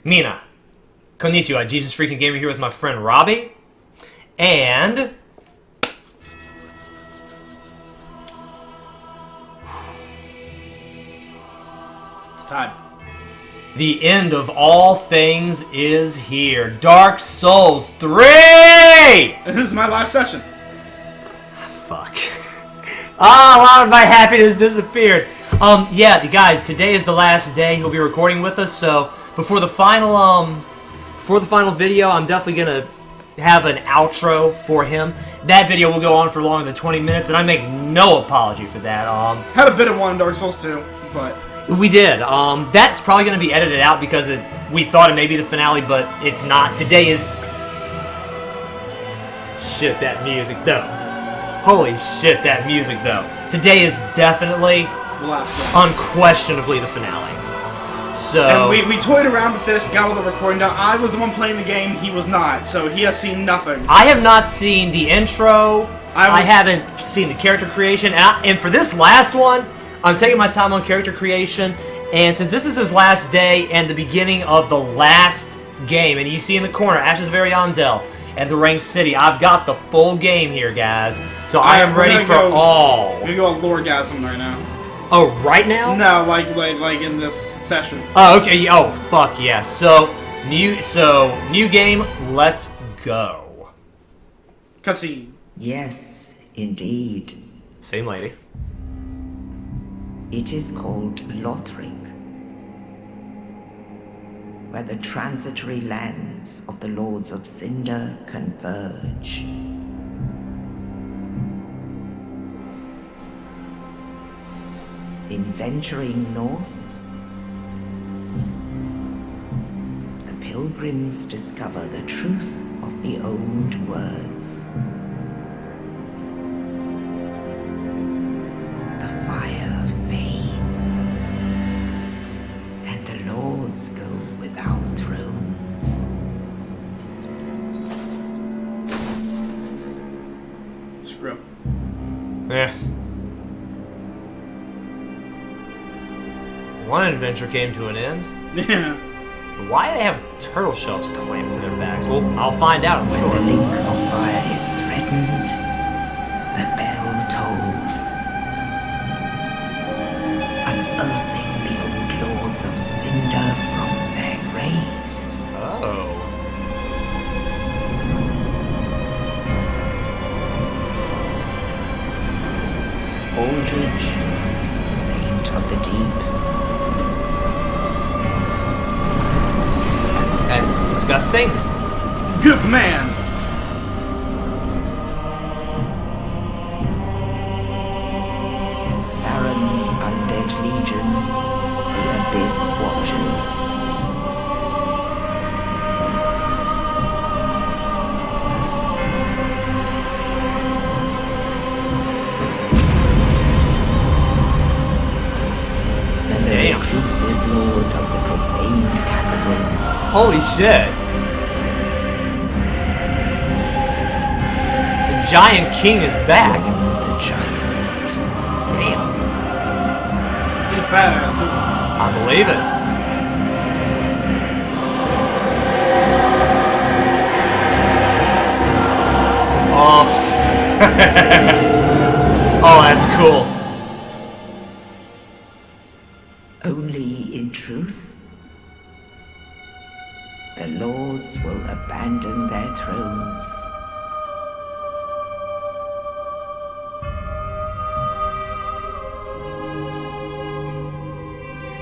Mina. Konnichiwa, JesusFreakinGamer here with my friend Robbie. And... it's time. The end of all things is here. Dark Souls 3! This is my last session. Fuck. A lot of my happiness disappeared. Yeah, guys, today is the last day he'll be recording with us, so before the final video, I'm definitely gonna have an outro for him. That video will go on for longer than 20 minutes, and I make no apology for that. Had a bit of one in Dark Souls 2, but... we did. That's probably gonna be edited out because we thought it may be the finale, but it's not. Today is... shit, that music, though. Holy shit, that music, though. Today is definitely... the last one. Unquestionably the finale. So... and we toyed around with this, got all the recording done. I was the one playing the game, he was not, so he has seen nothing. I have not seen the intro. I haven't seen the character creation. And for this last one, I'm taking my time on character creation. And since this is his last day and the beginning of the last game, and you see in the corner, Ash's Very Ondel and the Ranked City, I've got the full game here, guys. So I am ready for all. We're gonna go on Loregasm right now. Oh, right now? No, like in this session. Oh, okay. Oh, fuck yeah. So new game. Let's go. Cutscene. Yes, indeed. Same lady. It is called Lothric, where the transitory lands of the Lords of Cinder converge. In venturing north, the pilgrims discover the truth of the old words. The fire fades, and the lords go without thrones. Screw. Yeah. One adventure came to an end. Yeah. Why do they have turtle shells clamped to their backs? Well, I'll find out, I'm When sure. the link of fire is threatened, the bell tolls, unearthing the old lords of Cinder from their graves. Oh. Aldrich, saint of the deep, That's disgusting. Good man. Farron's undead legion, the Abyss Watchers. And the Damn. reclusive lord of the profaned capital. Holy shit. The Giant King is back. The giant. Damn. He's badass, dude. I believe it. Oh. Oh, that's cool. Only in truth, the lords will abandon their thrones.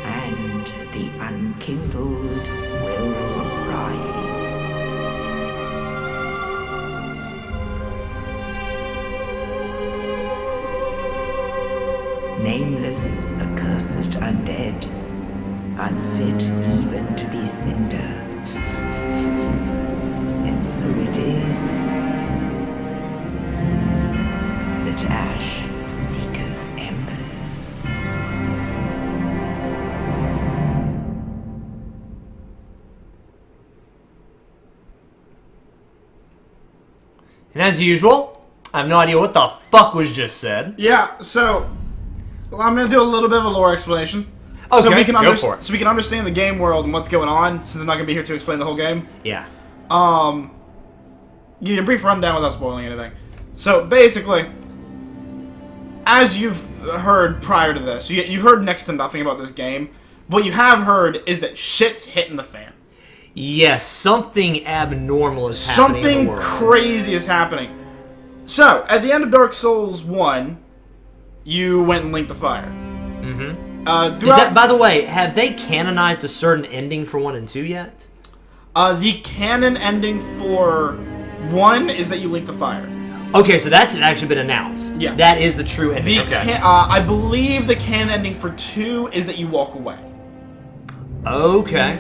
And the unkindled will rise. Nameless, accursed undead, unfit even to be cinder. And so it is that ash seeketh embers. And as usual, I have no idea what the fuck was just said. Yeah, so... well, I'm going to do a little bit of a lore explanation. Okay, so we can go for it. So we can understand the game world and what's going on, since I'm not going to be here to explain the whole game. Yeah. Give you a brief rundown without spoiling anything. So, basically, as you've heard prior to this, you've heard next to nothing about this game. What you have heard is that shit's hitting the fan. Yes, something abnormal is happening in the world. Something crazy is happening. So, at the end of Dark Souls 1, you went and linked the fire. Mm-hmm. By the way, have they canonized a certain ending for 1 and 2 yet? The canon ending for 1 is that you link the fire. Okay, so that's actually been announced. Yeah. That is the true ending. I believe the canon ending for 2 is that you walk away. Okay.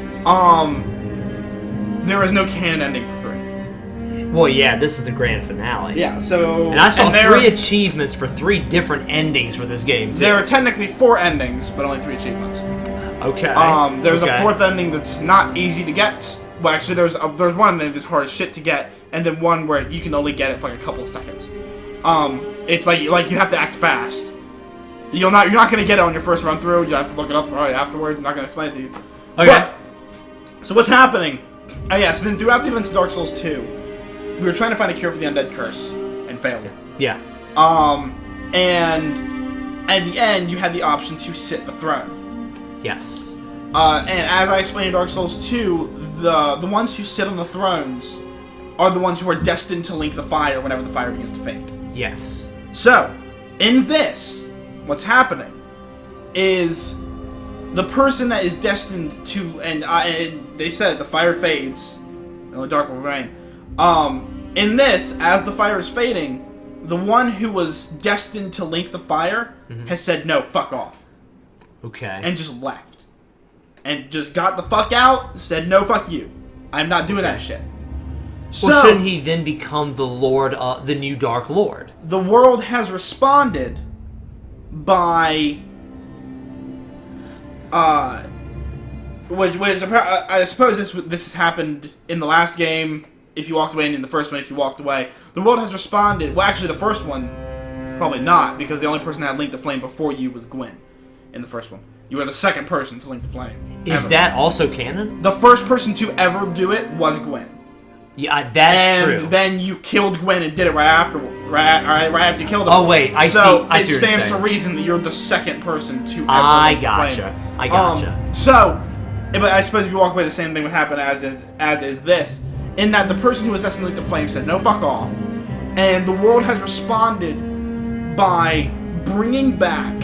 There is no canon ending for 3. Well, yeah, this is the grand finale. Yeah, so... And I saw 3 achievements for 3 different endings for this game, too. There are technically 4 endings, but only 3 achievements. Okay. There's a 4th ending that's not easy to get. Well, actually, there's one ending that's hard as shit to get, and then one where you can only get it for like a couple of seconds. It's like you have to act fast. You're not gonna get it on your first run through. You have to look it up right afterwards. I'm not gonna explain it to you. Okay. But, so what's happening? Oh yeah. So then throughout the events of Dark Souls 2, we were trying to find a cure for the undead curse and failed. Yeah. And at the end, you had the option to sit the throne. Yes. And as I explained in Dark Souls 2, the ones who sit on the thrones are the ones who are destined to link the fire whenever the fire begins to fade. Yes. So, in this, what's happening is the person that is destined to, and they said the fire fades, and the dark will remain. In this, as the fire is fading, the one who was destined to link the fire has said, no, fuck off. Okay. And just left. And just got the fuck out, said, no, fuck you. I'm not doing that shit. So, well, shouldn't he then become the Lord, the new Dark Lord? The world has responded by, which I suppose this has happened in the last game, if you walked away, and in the first one, if you walked away. The world has responded, well, actually, the first one, probably not, because the only person that had linked the flame before you was Gwyn, in the first one. You were the second person to link the flame. Is that also canon? The first person to ever do it was Gwyn. Yeah, that's true. And then you killed Gwyn and did it right after you killed him. Oh wait, I see. It stands to reason that you're the second person to ever. I gotcha. So, but I suppose if you walk away, the same thing would happen as is this, in that the person who was destined to light the flame said, "No, fuck off," and the world has responded by bringing back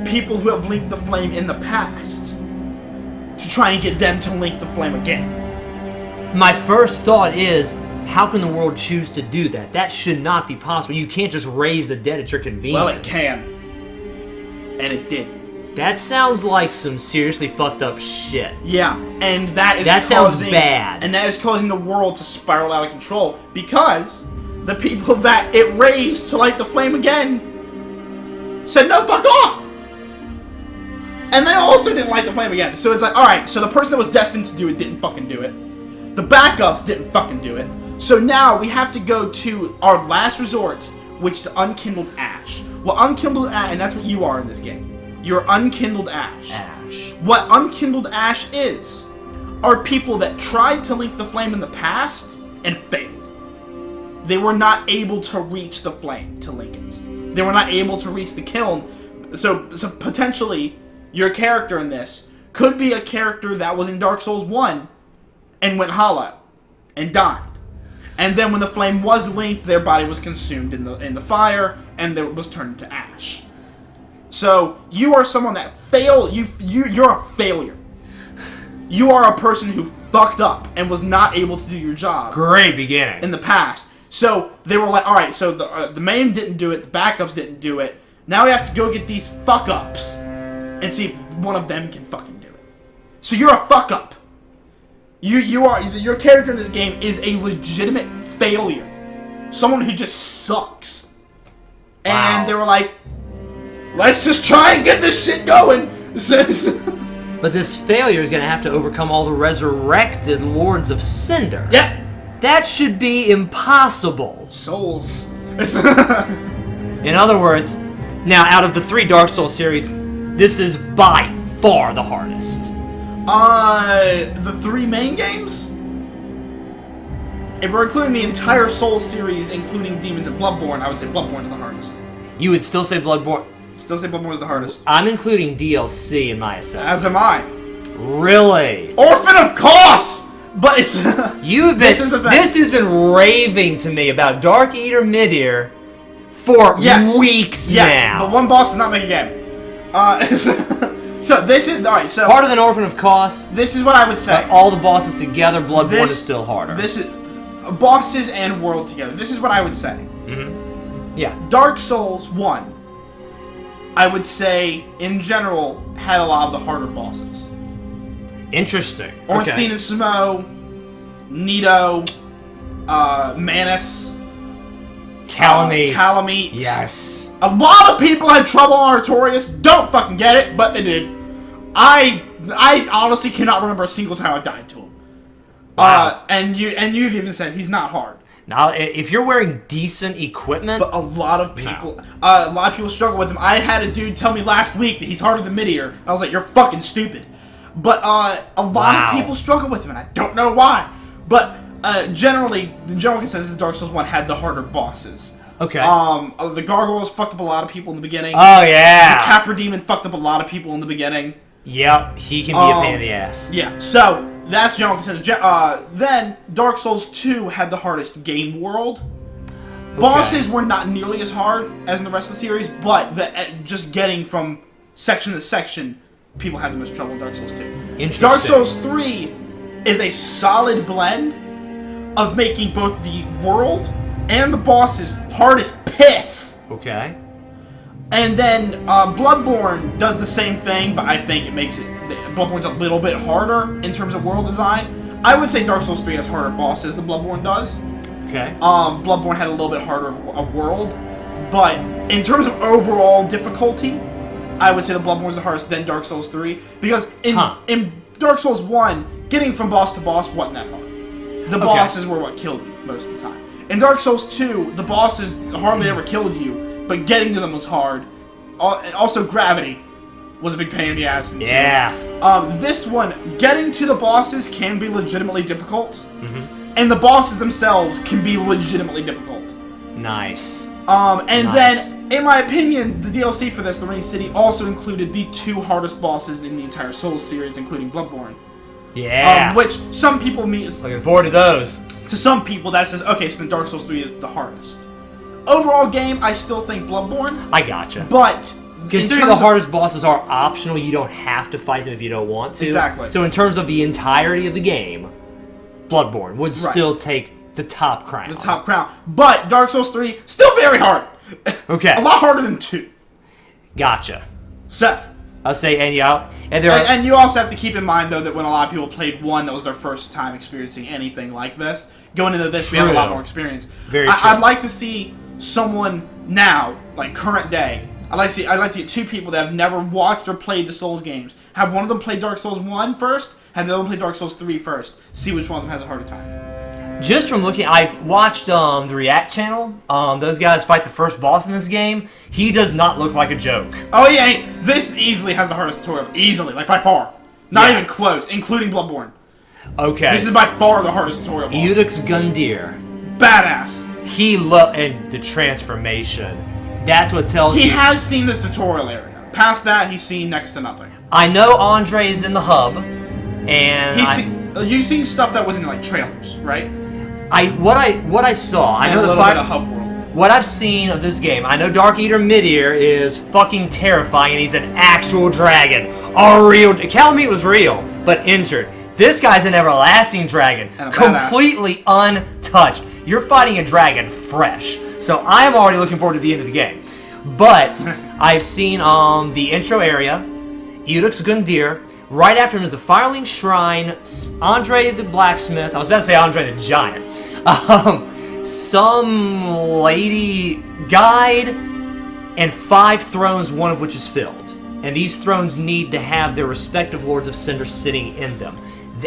people who have linked the flame in the past to try and get them to link the flame again. My first thought is, how can the world choose to do that? That should not be possible. You can't just raise the dead at your convenience. Well, it can. And it did. That sounds like some seriously fucked up shit. Yeah, and that sounds bad. And that is causing the world to spiral out of control, because the people that it raised to light the flame again said, no, fuck off! And they also didn't light the flame again. So it's like, alright, so the person that was destined to do it didn't fucking do it. The backups didn't fucking do it. So now we have to go to our last resort, which is unkindled ash. Well, unkindled ash, and that's what you are in this game. You're unkindled ash. What unkindled ash is are people that tried to link the flame in the past and failed. They were not able to reach the flame to link it. They were not able to reach the kiln. So potentially, your character in this could be a character that was in Dark Souls 1 and went hollow and died. And then when the flame was linked, their body was consumed in the fire and it was turned to ash. So you are someone that failed. You're a failure. You are a person who fucked up and was not able to do your job. Great beginning. In the past. So they were like, all right, so the main didn't do it, the backups didn't do it. Now we have to go get these fuck-ups and see if one of them can fucking do it. So you're a fuck-up. Your character in this game is a legitimate failure. Someone who just sucks. Wow. And they were like, let's just try and get this shit going. But this failure is going to have to overcome all the resurrected Lords of Cinder. Yeah. That should be impossible. Souls. In other words, now out of the 3 Dark Souls series, this is by far the hardest? The 3 main games? If we're including the entire Souls series, including Demons and Bloodborne, I would say Bloodborne's the hardest. You would still say Bloodborne? Still say Bloodborne's the hardest. I'm including DLC in my assessment. As am I. Really? Orphan of Kos! But it's... You've been... This dude's been raving to me about Dark Eater Midir for weeks now. But one boss does not make a game. So this is... Alright, so... Harder than Orphan of Kos. This is what I would say. But all the bosses together, Bloodborne is still harder. This is... Bosses and world together. This is what I would say. Mm-hmm. Yeah. Dark Souls 1, I would say, in general, had a lot of the harder bosses. Interesting. Ornstein and Smo, Nito, Manus, Calamite. Yes. A lot of people had trouble on Artorias. Don't fucking get it, but they did. I honestly cannot remember a single time I died to him. Wow. And you've even said he's not hard. Now, if you're wearing decent equipment, but a lot of people struggle with him. I had a dude tell me last week that he's harder than Midir. I was like, you're fucking stupid. But a lot of people struggle with him, and I don't know why. But generally, the general consensus is Dark Souls 1 had the harder bosses. Okay. The Gargoyles fucked up a lot of people in the beginning. Oh, yeah. The Capra Demon fucked up a lot of people in the beginning. Yep, he can be a pain in the ass. Yeah, so that's general consensus. Then Dark Souls 2 had the hardest game world. Okay. Bosses were not nearly as hard as in the rest of the series, but just getting from section to section, people had the most trouble in Dark Souls 2. Interesting. Dark Souls 3 is a solid blend of making both the world and the bosses hard as piss. Okay. And then Bloodborne does the same thing, but I think it makes it... Bloodborne's a little bit harder in terms of world design. I would say Dark Souls 3 has harder bosses than Bloodborne does. Okay. Bloodborne had a little bit harder a world, but in terms of overall difficulty, I would say the Bloodborne's the hardest than Dark Souls 3, because in Dark Souls 1, getting from boss to boss wasn't that hard. The bosses were what killed you most of the time. In Dark Souls 2, the bosses hardly ever killed you, but getting to them was hard. Also, gravity was a big pain in the ass. Yeah. This one, getting to the bosses can be legitimately difficult, and the bosses themselves can be legitimately difficult. Nice. Then, in my opinion, the DLC for this, The Rain City, also included the 2 hardest bosses in the entire Souls series, including Bloodborne. Yeah. Which some people mean... Looking forward to those. To some people, that says, okay, so then Dark Souls 3 is the hardest. Overall game, I still think Bloodborne. I gotcha. But... Considering the hardest bosses are optional, you don't have to fight them if you don't want to. Exactly. So in terms of the entirety of the game, Bloodborne would still take the top crown. The top crown. But Dark Souls 3, still very hard. Okay. A lot harder than 2. Gotcha. So... I'll say, and you also have to keep in mind, though, that when a lot of people played 1, that was their first time experiencing anything like this. Going into this, we have a lot more experience. Very true. I'd like to see someone now, like current day, I'd like to get 2 people that have never watched or played the Souls games. Have one of them play Dark Souls 1 first, have the other one play Dark Souls 3 first. See which one of them has a harder time. Just from looking, I've watched the React channel. Those guys fight the first boss in this game. He does not look like a joke. Oh yeah, this easily has the hardest tutorial. Easily, like by far. Not even close, including Bloodborne. Okay. This is by far the hardest tutorial boss. Eudix Gundyr. Badass. And the transformation. That's what tells you. He has seen the tutorial area. Past that, he's seen next to nothing. I know Andre is in the hub, and you've seen stuff that wasn't like trailers, right? What I saw. I know a little bit of hub world. What I've seen of this game, I know Dark Eater Midir is fucking terrifying, and he's an actual dragon. A real... Calamite was real, but injured. This guy's an everlasting dragon, completely untouched. You're fighting a dragon fresh. So I'm already looking forward to the end of the game. But I've seen the intro area, Eudix Gundyr. Right after him is the Firelink Shrine, Andre the Blacksmith. I was about to say Andre the Giant. Some lady guide, and 5 thrones, one of which is filled. And these thrones need to have their respective Lords of Cinder sitting in them.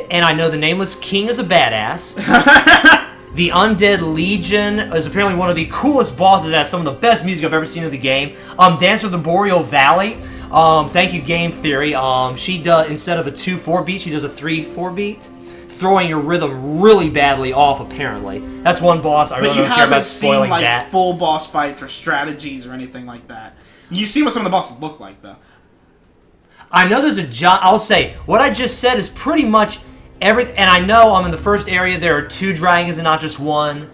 And I know the Nameless King is a badass. The Undead Legion is apparently one of the coolest bosses that has some of the best music I've ever seen in the game. Dance with the Boreal Valley. Thank you, Game Theory. She does, instead of a 2-4 beat, she does a 3-4 beat, throwing your rhythm really badly off, apparently. That's one boss. I really don't care about spoiling like, that. Full boss fights or strategies or anything like that. You've seen what some of the bosses look like, though. I know there's a giant... I'll say, what I just said is pretty much everything... And I know I'm in the first area, there are 2 dragons and not just 1.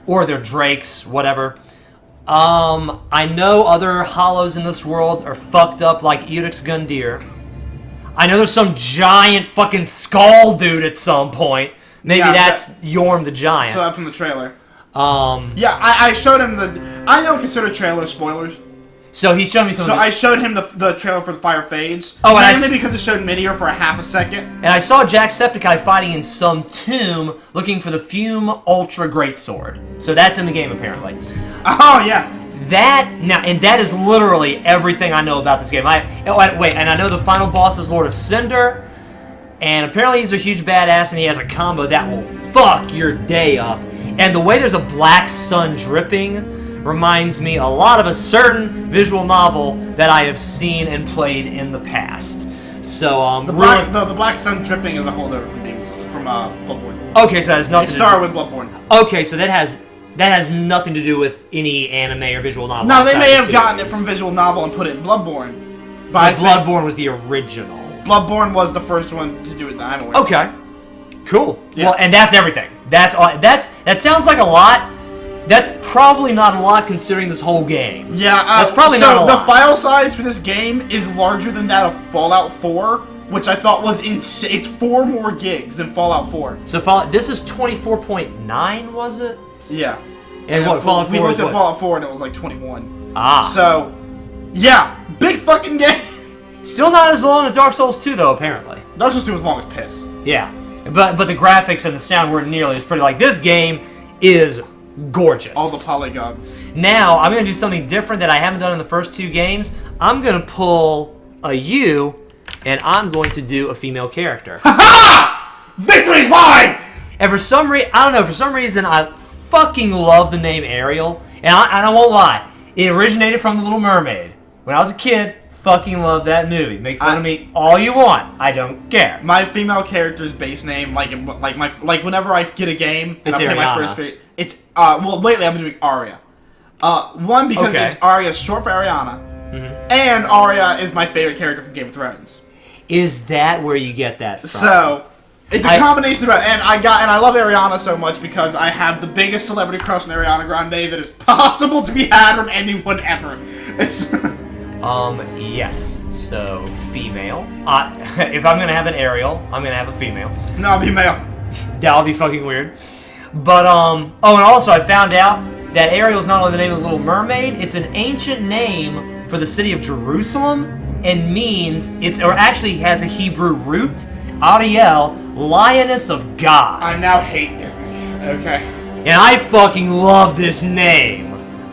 Or they're drakes, whatever. I know other hollows in this world are fucked up like Edic's Gundyr. I know there's some giant fucking skull dude at some point. Maybe that's Yorm the Giant. So that from the trailer. Yeah, I showed him the... I don't consider trailer spoilers. So he showed me something. So I showed him the trailer for the Fire Fades. Oh, mainly because it showed Midir for a half a second. And I saw Jacksepticeye fighting in some tomb looking for the Fume Ultra Greatsword. So that's in the game, apparently. Oh, yeah. That is literally everything I know about this game. Wait, and I know the final boss is Lord of Cinder, and apparently he's a huge badass, and he has a combo that will fuck your day up. And the way there's a black sun dripping reminds me a lot of a certain visual novel that I have seen and played in the past. So, the black sun dripping is a whole different thing from Bloodborne. Okay, so that has nothing. It started with Bloodborne. Okay, so that has nothing to do with any anime or visual novel. No, they may have gotten it from visual novel and put it in Bloodborne. But Bloodborne was the original. Bloodborne was the first one to do it that I'm aware. Okay. Cool. Yeah. Well, and that's everything. That sounds like a lot. That's probably not a lot considering this whole game. Yeah, that's probably not a lot. So the file size for this game is larger than that of Fallout 4, which I thought was insane. It's 4 more gigs than Fallout 4. So this is 24.9, was it? Yeah. And what Fallout 4 we looked at what? Fallout 4 and it was like 21. Ah. So, yeah, big fucking game. Still not as long as Dark Souls 2, though, apparently. Dark Souls 2 was long as piss. Yeah. But the graphics and the sound weren't nearly as pretty. Like, this game is gorgeous. All the polygons. Now, I'm going to do something different that I haven't done in the first 2 games. I'm going to pull a U, and I'm going to do a female character. Ha-ha! Victory's mine! And for some reason, I don't know, for some reason, I fucking love the name Ariel. And I won't lie, it originated from The Little Mermaid. When I was a kid, fucking loved that movie. Make fun of me all you want. I don't care. My female character's base name, like whenever I get a game and I play my first video, it's well lately I've been doing Arya. One because Arya is short for Ariana, and Arya is my favorite character from Game of Thrones. Is that where you get that from? So it's a combination of that, and I love Ariana so much because I have the biggest celebrity crush on Ariana Grande that is possible to be had on anyone ever. It's yes. So, female. If I'm gonna have an Ariel, I'm gonna have a female. No, I'll be male. That'll be fucking weird. But, oh, and also I found out that Ariel is not only the name of the Little Mermaid, it's an ancient name for the city of Jerusalem, and means, or actually has a Hebrew root, Ariel, Lioness of God. I now hate Disney. Okay. And I fucking love this name.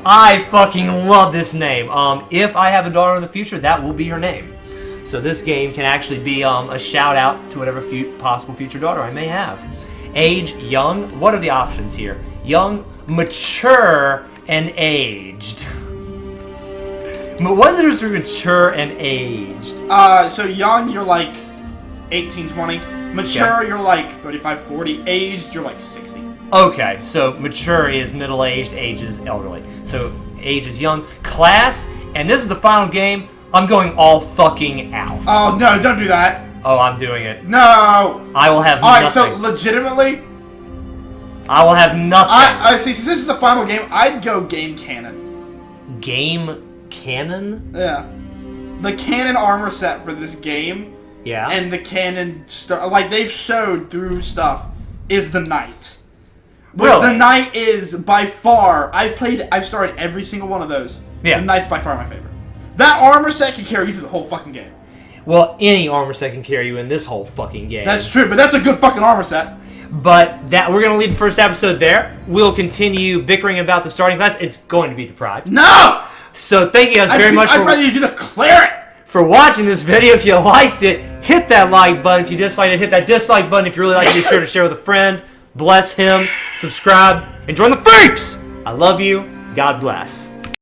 I fucking love this name. If I have a daughter in the future, that will be her name. So this game can actually be a shout out to whatever possible future daughter I may have. Age, young. What are the options here? Young, mature, and aged. What is the difference between mature and aged? So young, you're like 18, 20. Mature, you're like 35, 40. Aged, you're like 60. Okay, so mature is middle-aged, age is elderly. So age is young. Class, and this is the final game, I'm going all fucking out. Oh, no, don't do that. Oh, I'm doing it. No. I will have nothing. Alright, so legitimately, I will have nothing. I see, since this is the final game, I'd go game canon. Game canon? Yeah. The canon armor set for this game. Yeah. And the canon, like they've showed through stuff, is the Knight. Which Really? the Knight is by far, I've started every single one of those. Yeah. The Knight's by far my favorite. That armor set can carry you through the whole fucking game. Well, any armor set can carry you in this whole fucking game. That's true, but that's a good fucking armor set. But we're going to leave the first episode there. We'll continue bickering about the starting class. It's going to be deprived. No! So thank you guys very much I'd rather you do the cleric! For watching this video. If you liked it, hit that like button. If you disliked it, hit that dislike button. If you really liked it, be sure to share with a friend. Bless him. Subscribe. And join the freaks! I love you. God bless.